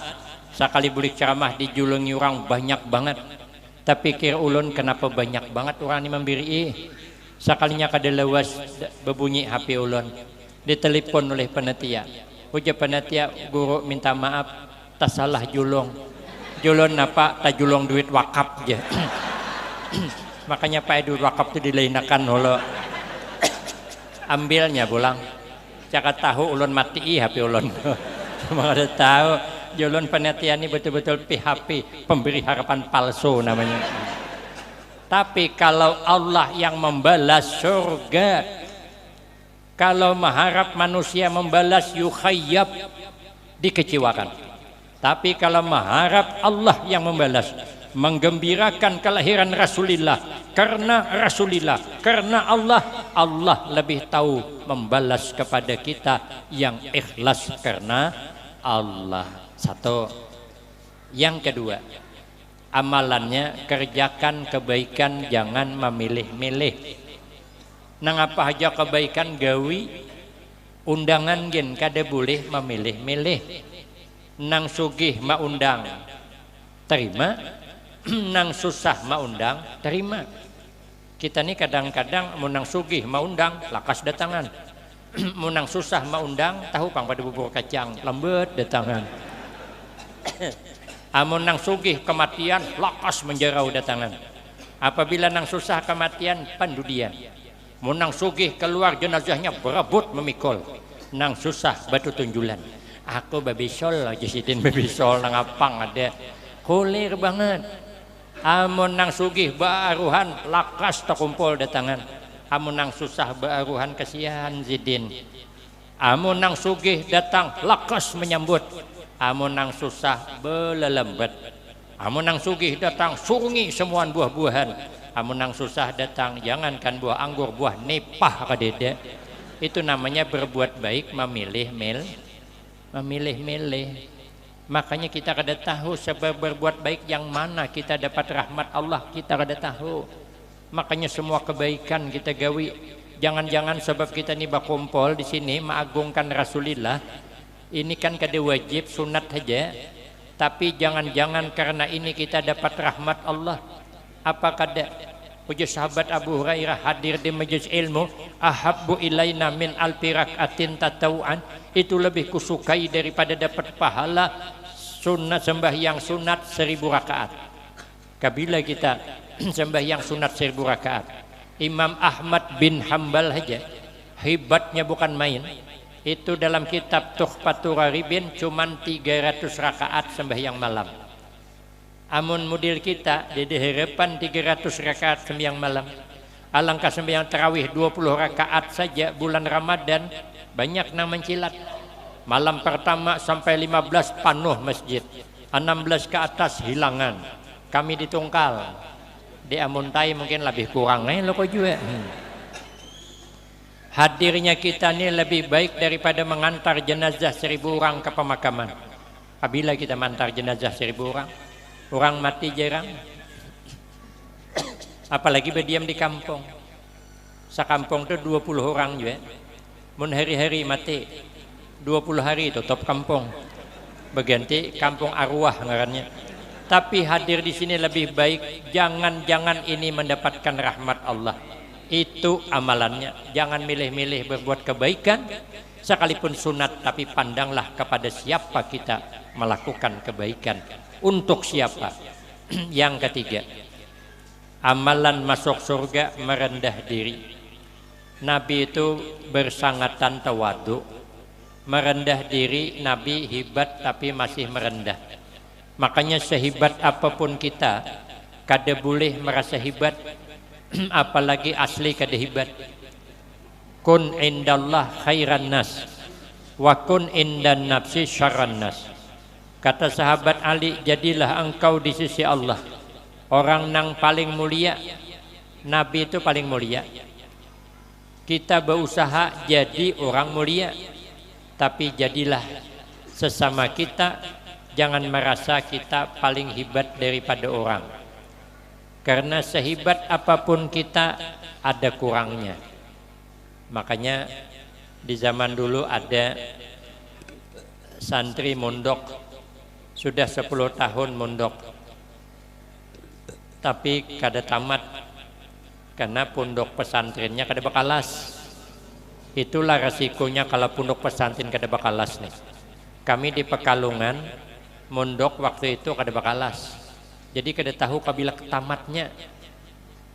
Sekali bulik ceramah dijulungi orang banyak banget. Tapi kira ulun kenapa banyak banget orang ini memberi. Sekalinya kada lewas berbunyi HP ulun. Ditelepon oleh panitia. Ujar panitia, guru minta maaf, tak salah julung. Julung apa? Tak julung duit wakaf je. Makanya Pak duit wakaf itu dilainakan holo. Ambilnya pulang. Cakap tahu ulun mati HP ulun. Cuma ada tahu julun panitia ini betul-betul PHP, pemberi harapan palsu namanya. Tapi kalau Allah yang membalas surga, kalau mengharap manusia membalas yukhayyab, dikecewakan. Tapi kalau mengharap Allah yang membalas, menggembirakan kelahiran Rasulullah, karena Allah, Allah lebih tahu membalas kepada kita yang ikhlas karena Allah. Satu. Yang kedua, amalannya kerjakan kebaikan, jangan memilih-milih. Nang apa aja kebaikan gawi, undangan gen kada boleh memilih-milih. Nang sugih ma undang, terima. Nang susah ma undang, terima. Kita ni kadang-kadang munang sugih ma undang, lakas datangan. Munang susah ma undang, tahu pang pada bubur kacang, lembut datangan. Amun nang sugih kematian, lakas menjerau datangan. Apabila nang susah kematian, pandudian. Munang sugih keluar jenazahnya berebut memikul. Nang susah batu tunjulan. Aku babisol aja sidin babisol nang apang ada. Kulir banget. Amun nang sugih baaruhan, lakas terkumpul datangan. Amun nang susah baaruhan, kasihan zidin. Amun nang sugih datang, lakas menyambut. Amun nang susah belelembat. Amun nang sugih datang surungi semua buah-buahan. Amun nang susah datang jangankan buah anggur, buah nipah kadede. Itu namanya berbuat baik memilih-milih. Makanya kita kada tahu sebab berbuat baik yang mana kita dapat rahmat Allah, kita kada tahu. Makanya semua kebaikan kita gawi. Jangan-jangan sebab kita ni bakumpul di sini mengagungkan Rasulullah. Ini kan kada wajib, sunat saja. Tapi jangan-jangan karena ini kita dapat rahmat Allah. Apa kada? Ujar sahabat Abu Hurairah hadir di majelis ilmu, ahabbu ilaina min alfi rakaatin tatawuan. Itu lebih kusukai daripada dapat pahala sunat sembahyang sunat 1000 rakaat. Kabila kita sembahyang sunat 1000 rakaat. Imam Ahmad bin Hambal saja hebatnya bukan main. Itu dalam kitab Tuhfatur Raribin cuman 300 rakaat sembahyang malam. Amun model kita di harapan 300 rakaat sembahyang malam. Alangkah sembahyang tarawih 20 rakaat saja bulan Ramadan banyak nang mencilat. Malam pertama sampai 15 penuh masjid. 16 ke atas hilangan. Kami ditungkal. Di Amuntai mungkin lebih kurang lo kok juga. Hadirnya kita ini lebih baik daripada mengantar jenazah 1000 orang ke pemakaman. Apabila kita mengantar jenazah 1000 orang, orang mati jarang. Apalagi berdiam di kampung. Sekampung itu 20 orang juga. Mun hari-hari mati 20 hari tutup kampung. Berganti kampung arwah ngarannya. Tapi hadir di sini lebih baik. Jangan-jangan ini mendapatkan rahmat Allah. Itu amalannya. Jangan milih-milih berbuat kebaikan sekalipun sunat, tapi pandanglah kepada siapa kita melakukan kebaikan, untuk siapa. Yang ketiga, amalan masuk surga merendah diri. Nabi itu bersangatan tawadu, merendah diri. Nabi hebat tapi masih merendah. Makanya sehebat apapun kita kada boleh merasa hebat. Apalagi asli kada hebat. Kun indallah khairan nas wa kun indan nafsi syarran nas. Kata sahabat Ali, jadilah engkau di sisi Allah orang yang paling mulia Nabi itu paling mulia. Kita berusaha jadi orang mulia, tapi jadilah sesama kita, jangan merasa kita paling hebat daripada orang. Karena sehebat apapun kita ada kurangnya. Makanya di zaman dulu ada santri mondok, sudah 10 tahun mondok, tapi kada tamat karena pondok pesantrennya kada bakalas. Itulah resikonya kalau pondok pesantren kada bakalas nih. Kami di Pekalongan mondok waktu itu kada bakalas, jadi kada tahu kabila tamatnya.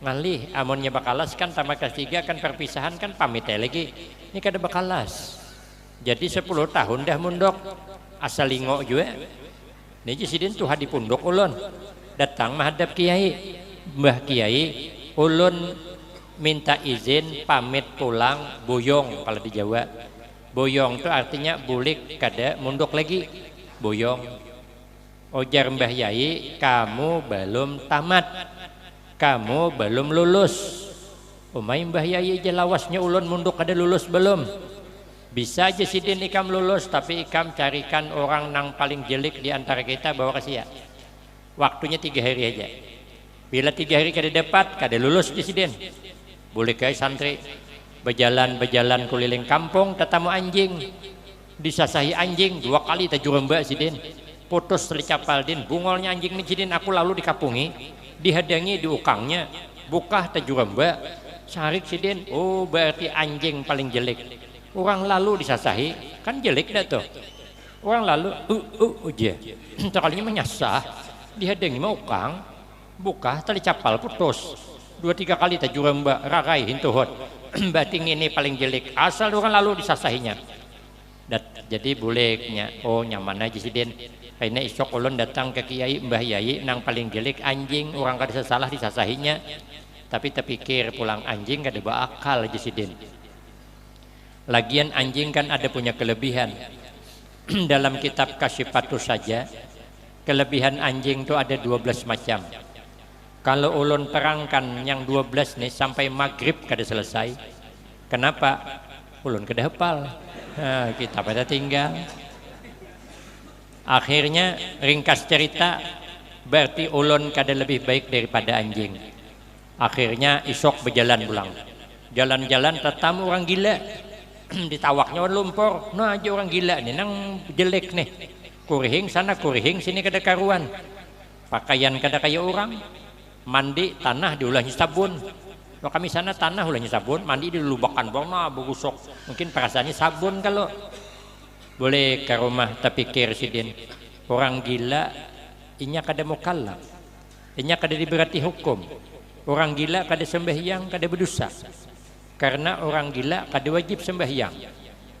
Ngalih amonnya bakalas kan tamat kelas 3 kan perpisahan kan pamit lagi. Ini kada bakalas. Jadi 10 tahun dah mondok asal lingo juga. Ini jisidin tuh di pondok ulun datang menghadap kiai, Mbah Kiai, ulun minta izin pamit pulang boyong. Kalau di Jawa boyong itu artinya bulik kada mondok lagi, boyong. Ujar Mbah Yai, kamu belum tamat, kamu belum lulus. Umay Mbah Yai jelawasnya ulun mondok kada lulus belum. Bisa aja sidin ikam lulus, tapi ikam carikan orang nang paling jelek di antara kita bawa ke sia. Waktunya 3 hari aja. Bila 3 hari kada dapat, kada lulus di sidin. Boleh kayak santri berjalan keliling kampung, tetamu anjing, disasahi anjing 2 kali tajuramba sidin. Putus tali capal din, bungolnya anjing ni sidin, aku lalu dikapungi, dihadangi di ukangnya, bukah tajuramba, sarik sidin. Oh berarti anjing paling jelek. Orang lalu disasahi kan jelek dah tuh. Orang lalu aja sekalinya menyasah, dihadangi mau ukang, buka tali capal putus 2-3 kali tajuramba rarai hintuhot. Bating ini paling jelek, asal orang lalu disasahinya. Jadi bolehnya oh nyaman aja sidin. Karena isok ulun datang ke Kiai Mbah Yai nang paling jelek anjing, orang kada salah disasahinya. Tapi terpikir pulang anjing kada bakal aja sidin. Lagian anjing kan ada punya kelebihan. Dalam kitab Kasyifatus saja kelebihan anjing itu ada 12 macam. Kalau ulun terangkan yang 12 nih sampai maghrib kada selesai. Kenapa? Ulun kada hafal. Nah, kita pada tinggal. Akhirnya ringkas cerita, berarti ulun kada lebih baik daripada anjing. Akhirnya isok berjalan pulang. Jalan-jalan tetamu orang gila. Ditawaknya orang lumpur, nah aja orang gila nih, nang jelek nih, kurihing sana kurihing sini kada karuan, pakaian kada kayak orang, mandi tanah diulangi sabun, kalau kami sana tanah ulangi sabun, mandi dilubakan bawah begusok, mungkin perasaannya sabun. Kalau boleh ke rumah tapi pikir sidin, orang gila, inya kada mukallaf, inya kada diberati hukum, orang gila kada sembahyang kada berdosa. Karena orang gila kada wajib sembahyang,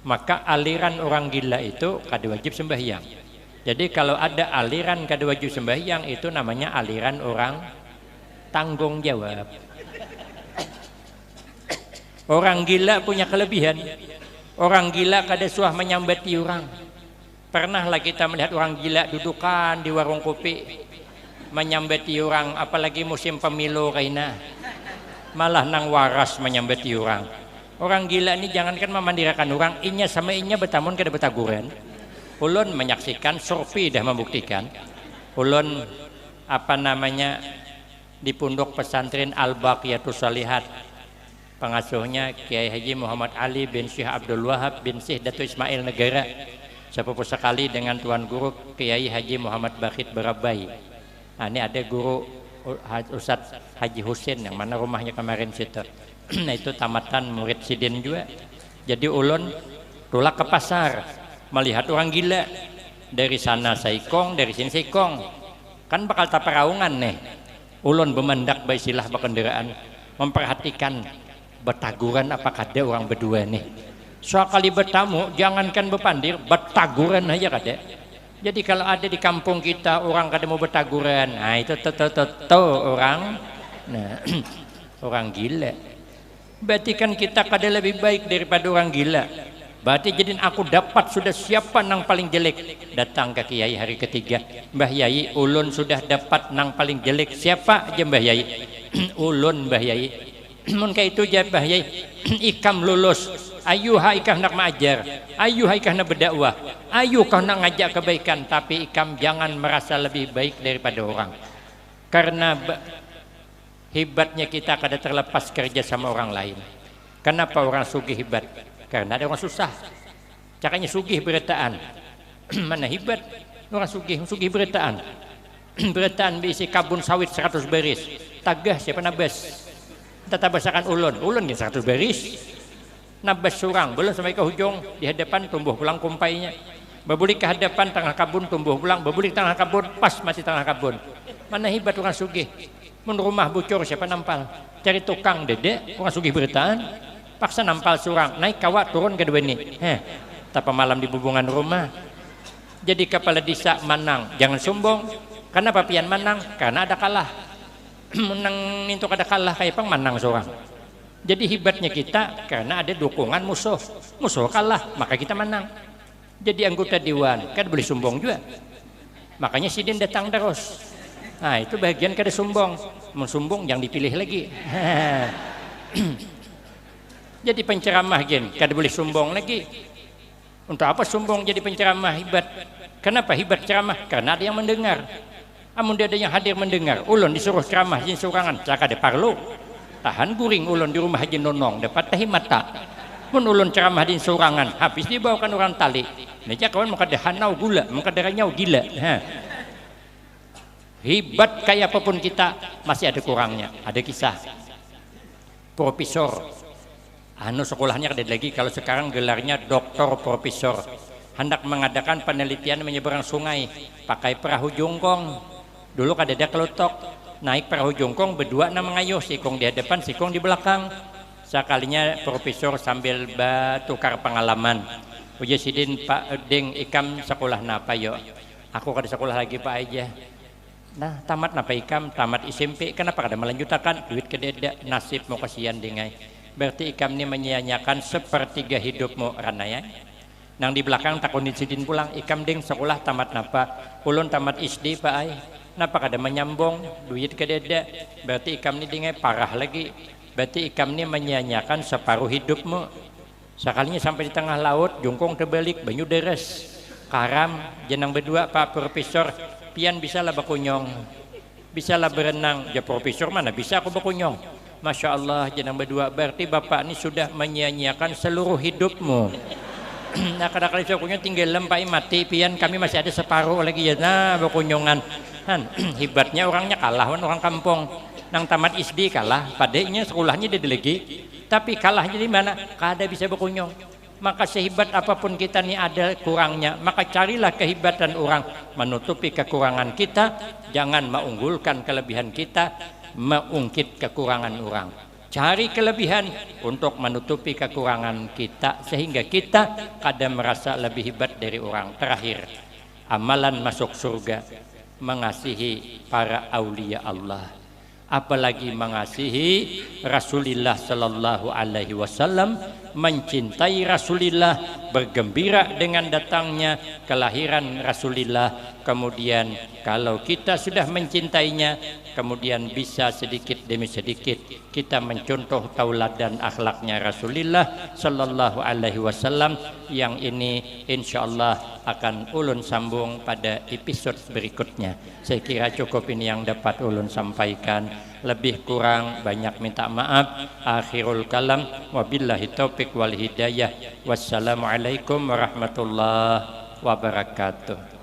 maka aliran orang gila itu kada wajib sembahyang. Jadi kalau ada aliran kada wajib sembahyang itu namanya aliran orang tanggung jawab. Orang gila punya kelebihan. Orang gila kada suah menyambati orang. Pernahlah kita melihat orang gila dudukan di warung kopi menyambati orang, apalagi musim pemilu kaina. Malah nang waras menyambati orang. Orang gila ini jangankan memandirakan orang, inya sama inya betamun kada betaguran. Ulun menyaksikan, survei dah membuktikan. Ulun di pondok pesantren Al-Baqiyatus Shalihat. Pengasuhnya Kiai Haji Muhammad Ali bin Syekh Abdul Wahab bin Syekh Datuk Ismail Negara. Sepupu sekali dengan Tuan Guru Kiai Haji Muhammad Bakhit Barabai. Nah, ini ada guru Ustadz Haji Husin yang mana rumahnya kemarin situ. Nah itu tamatan murid sidin juga. Jadi ulun tulak ke pasar melihat orang gila, dari sana saikong, dari sini saikong, kan bakal taparaungan nih. Ulun bemendak baisilah berkendaraan, memperhatikan betaguran apakah ada orang berdua nih. Sekali bertamu jangankan bepandir, betaguran aja kada. Jadi kalau ada di kampung kita orang kada mau betaguran, nah itu orang, nah orang gila. Berarti kan kita kada lebih baik daripada orang gila. Berarti jadiin aku dapat sudah siapa nang paling jelek. Datang ke kiai hari ketiga, Mbah Yai ulun sudah dapat nang paling jelek. Siapa aja Mbah Yai? Ulun Mbah Yai. Mun kayak itu aja Mbah Yai. Ikam lulus. Ayu haikah nak mengajar. Ayu haikah nak berdakwah. Ayu kau nak ngajak kebaikan. Tapi ikam jangan merasa lebih baik daripada orang. Karena hebatnya kita kada terlepas kerja sama orang lain. Kenapa orang sugih hebat? Karena ada orang susah. Caranya sugih beretaan. Mana hebat orang sugih beretaan. Beretaan berisi kabun sawit 100 baris. Tagah siapa nabas? Tata basakan ulun 100 baris. Nabas surang belum sampai ke hujung, di hadapan tumbuh pulang kumpainya. Babuli ke hadapan tengah kabun tumbuh pulang, babuli tengah kabun pas mati tengah kabun. Mana hebat orang sugih. Mun rumah bocor siapa nampal? Cari tukang dedek orang sugih beretaan. Paksa nampal surang, naik kawat turun ke dua ini. Tapa malam di bubungan rumah. Jadi kepala desa manang, jangan sombong. Karena papian manang, karena ada kalah. Menang itu kada kalah kayak pang manang seorang. Jadi hebatnya kita karena ada dukungan musuh. Musuh kalah, maka kita menang. Jadi anggota dewan, kan boleh sombong juga. Makanya sidin datang terus. Nah itu bagian kada sombong. Mau sombong jangan dipilih lagi. Jadi penceramah gen, kada boleh sombong lagi. Untuk apa sombong jadi penceramah hebat? Kenapa hebat ceramah? Karena ada yang mendengar. Amun dia ada yang hadir mendengar, ulun disuruh ceramah jin surangan, caka de parlo. Tahan guring ulun di rumah jin nonong, dapat tahi mata. Mun ulun ceramah jin surangan, habis dibawakan orang tali. Neja kawan maka hanau gula, maka deranyau gila. Hebat kayak apapun kita masih ada kurangnya. Ada kisah profesor sekolahnya ada lagi, kalau sekarang gelarnya doktor profesor, hendak mengadakan penelitian menyeberang sungai pakai perahu jongkong. Dulu kada ada kelotok, naik perahu jongkong berdua nama mengayuh, sikong di hadapan sikong di belakang. Sekalinya profesor sambil tukar pengalaman, uja sidin Pak Deng ikam sekolah napa yo? Aku kada sekolah lagi Pak aja. Nah tamat napa ikam? Tamat SMP. Kenapa kada melanjutkan? Duit kededa, nasib mau kasihan dengai. Berarti ikam ini menyia-nyiakan sepertiga hidupmu ranaya. Nang di belakang takunin sidin pulang, ikam ding sekolah tamat napa? Ulun tamat SD Pak ai. Napa kada menyambung duit kededa? Berarti ikam ini dingai parah lagi. Berarti ikam ini menyia-nyiakan separuh hidupmu. Sekalinya sampai di tengah laut, jungkong terbalik, banyu deres. Karam, jenang berdua Pak Profesor, pian bisalah bakunyong. Bisalah berenang, ya profesor mana bisa aku bakunyong. Masya Allah jenang berdua, berarti bapak ini sudah menyia-nyiakan seluruh hidupmu. Nah kadang-kadang saya punya tinggal lempai mati pian, kami masih ada separuh lagi ya. Nah bakunyongan hebatnya orangnya kalah orang kampung. Nang tamat SD kalah, padanya sekolahnya dia lagi, tapi kalahnya di mana? Kada bisa bakunyong. Maka sehebat apapun kita nih ada kurangnya, maka carilah kehebatan orang menutupi kekurangan kita, jangan mengunggulkan kelebihan kita, mengungkit kekurangan orang. Cari kelebihan untuk menutupi kekurangan kita sehingga kita kadang merasa lebih hebat dari orang. Terakhir, amalan masuk surga mengasihi para aulia Allah, apalagi mengasihi Rasulullah sallallahu alaihi wasallam, mencintai Rasulullah, bergembira dengan datangnya kelahiran Rasulullah. Kemudian kalau kita sudah mencintainya, kemudian bisa sedikit demi sedikit kita mencontoh tauladan akhlaknya Rasulullah sallallahu alaihi wasallam, yang ini insyaallah akan ulun sambung pada episode berikutnya. Saya kira cukup ini yang dapat ulun sampaikan, lebih kurang banyak minta maaf. Akhirul kalam, wabillahi taufiq wal hidayah. Wassalamualaikum warahmatullahi wabarakatuh.